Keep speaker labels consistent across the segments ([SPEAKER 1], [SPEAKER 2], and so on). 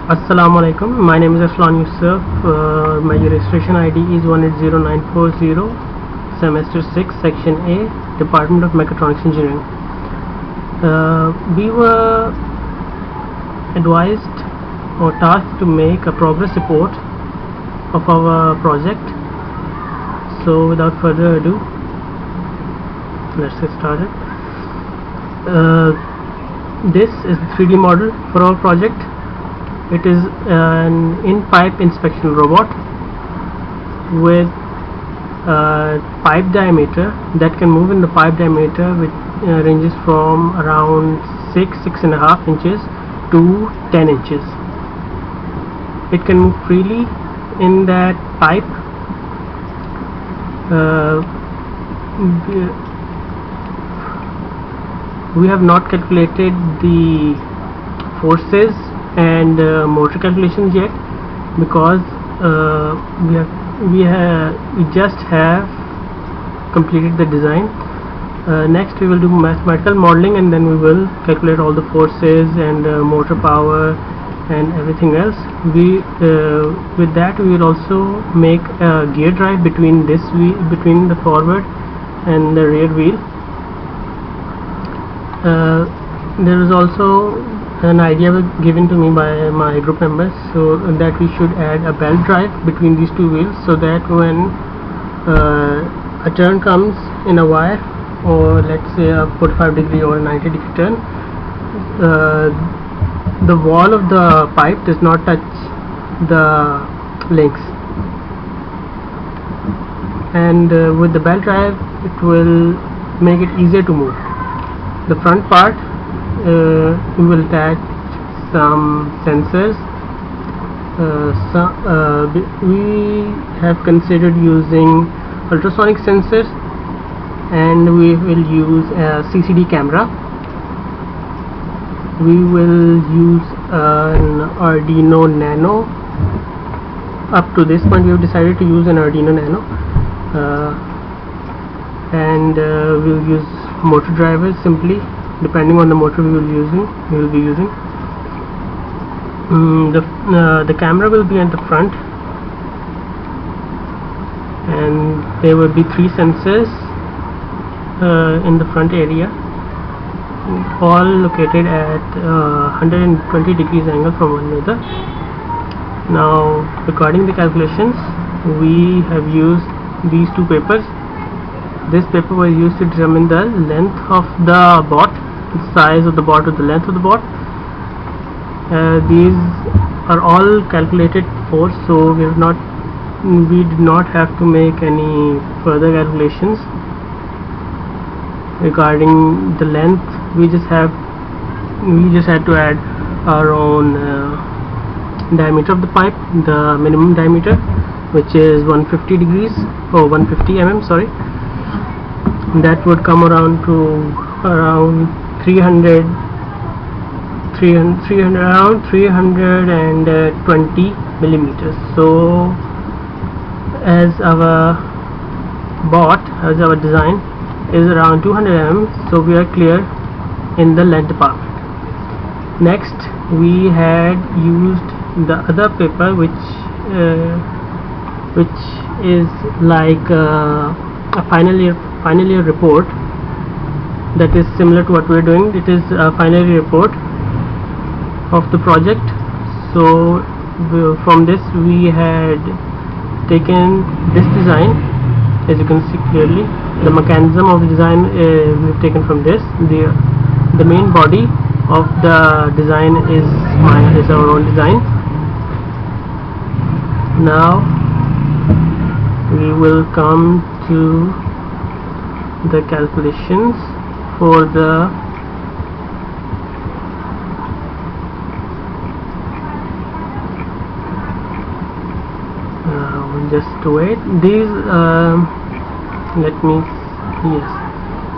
[SPEAKER 1] Assalamu alaikum. My name is Aslan Yusuf. My registration ID is 180940, semester 6, section A, Department of Mechatronics Engineering. We were advised or tasked to make a progress report of our project. So without further ado, let's get started. This is the 3D model for our project. It is an in-pipe inspection robot with a pipe diameter that can move in the pipe diameter, which ranges from around 6.5 inches to 10 inches. It can move freely in that pipe. We have not calculated the forces and motor calculations yet, because we just have completed the design. Next we will do mathematical modeling, and then we will calculate all the forces and motor power and everything else. With that we will also make a gear drive between between the forward and the rear wheel. There is also an idea given to me by my group members, so that we should add a belt drive between these two wheels, so that when a turn comes in a wire, or let's say a 45-degree or a 90-degree turn, the wall of the pipe does not touch the links, and with the belt drive it will make it easier to move. The front part, we will attach some sensors. We have considered using ultrasonic sensors, and we will use a CCD camera. We will use an Arduino Nano. Up to this point we have decided to use an Arduino Nano, and we will use motor drivers simply, depending on the motor we will be using. The camera will be at the front, and there will be 3 sensors in the front area, all located at 120 degrees angle from one another. Now, regarding the calculations, we have used these 2 papers. This paper was used to determine the length of the bot, the size of the bot, or the length of the bot. These are all calculated for, so we did not have to make any further calculations regarding the length. We just had to add our own diameter of the pipe, the minimum diameter, which is 150 degrees or 150 mm, sorry. That would come around to around 320 millimeters. So as our design is around 200 mm, so we are clear in the length department. Next, we had used the other paper, which is like a final year report, that is similar to what we are doing. It is a final year report of the project. So from this we had taken this design. As you can see clearly, the mechanism of the design we have taken from this. The main body of the design is our own design. Now we will come to the calculations for the just wait. These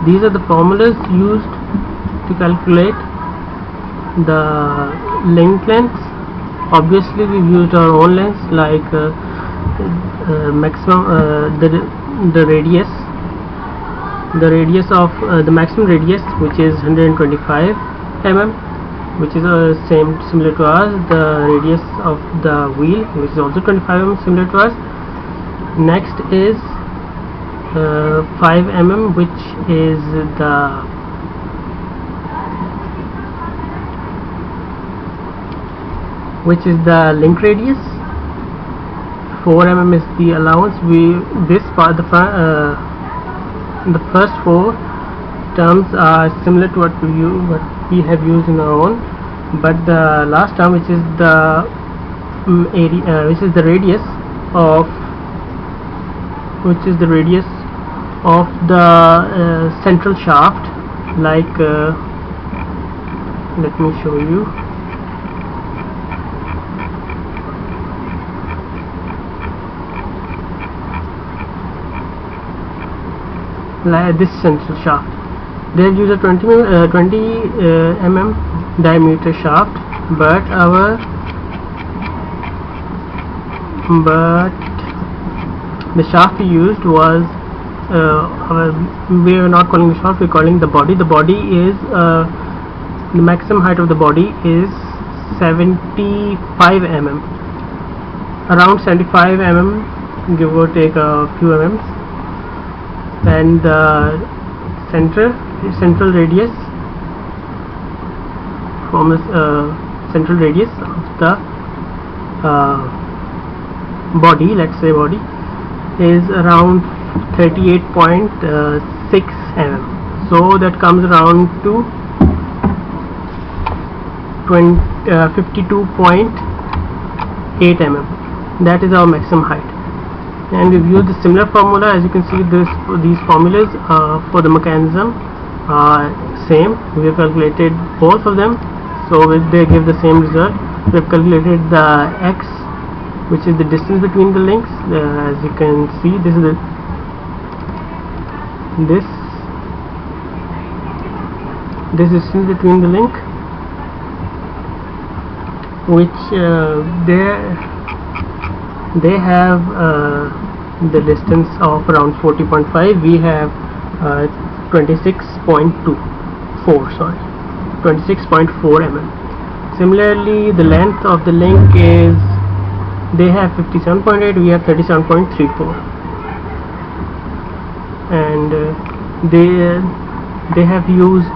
[SPEAKER 1] these are the formulas used to calculate the link lengths. Obviously we've used our own lengths, like maximum the radius the maximum radius, which is 125 mm, which is similar to us. The radius of the wheel, which is also 25 mm, similar to us. Next is 5 mm, which is the link radius. 4 mm is the allowance. The first 4 terms are similar to what we have used in our own, but the last term, which is the area, which is the radius of the central shaft, like let me show you. Like this central shaft, they have used a 20 mm diameter shaft, but the shaft we used was we are not calling the shaft, we are calling the body. The body is the maximum height of the body is 75 mm, around 75 mm, give or take a few mm. And the central radius from central radius of the body, let's say body, is around 38.6 mm. So that comes around to 52.8 mm. That is our maximum height. And we've used a similar formula. As you can see, these formulas for the mechanism are same. We have calculated both of them, so they give the same result. We have calculated the x, which is the distance between the links. As you can see, this is this distance between the link, which they have the distance of around 40.5. We have 26.4 mm. Similarly, the length of the link is, they have 57.8, we have 37.34, and they have used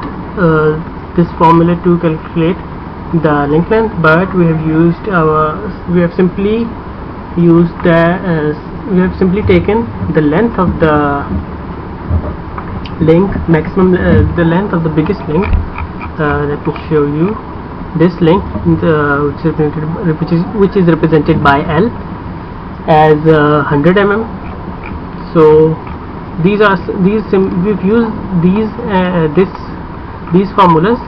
[SPEAKER 1] this formula to calculate the link length, but we have simply taken the length of the link, the length of the biggest link. Let me show you this link, which is represented by L as 100 mm. So we've used these formulas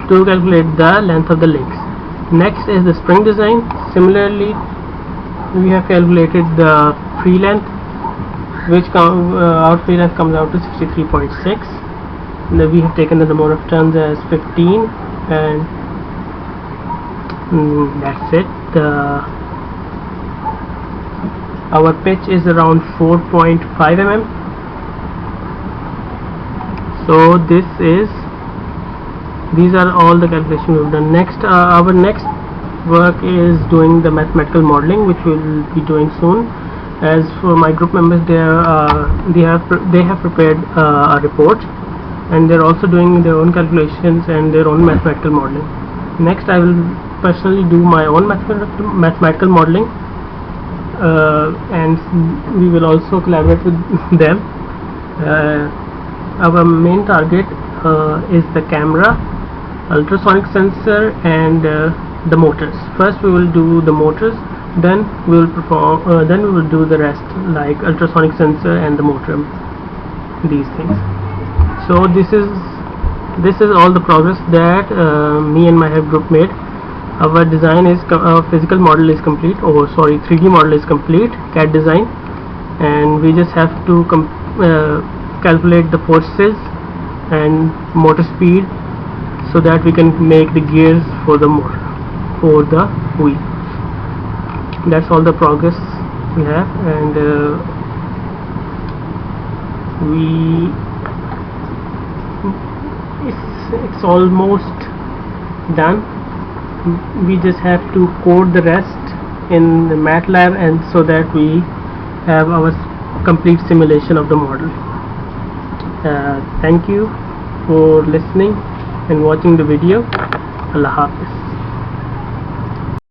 [SPEAKER 1] to calculate the length of the links. Next is the spring design. Similarly, we have calculated the free length, which our free length comes out to 63.6. We have taken the number of turns as 15, and that's it. Our pitch is around 4.5 mm. So these are all the calculations we've done. Next, our next work is doing the mathematical modeling, which we'll be doing soon. As for my group members, they have prepared a report, and they're also doing their own calculations and their own mathematical modeling. Next, I will personally do my own mathematical modeling, and we will also collaborate with them. Our main target is the camera, ultrasonic sensor, and the motors. First we will do the motors, then we will do the rest, like ultrasonic sensor and the motor, these things. So this is all the progress that me and my help group made. Our design is physical model is complete, 3D model is complete, CAD design, and we just have to calculate the forces and motor speed, so that we can make the gears for the motor, for the wheel. That's all the progress we have, and it's almost done. we just have to code the rest in MATLAB, and so that we have our complete simulation of the model. Thank you for listening and watching the video. Allah Hafiz.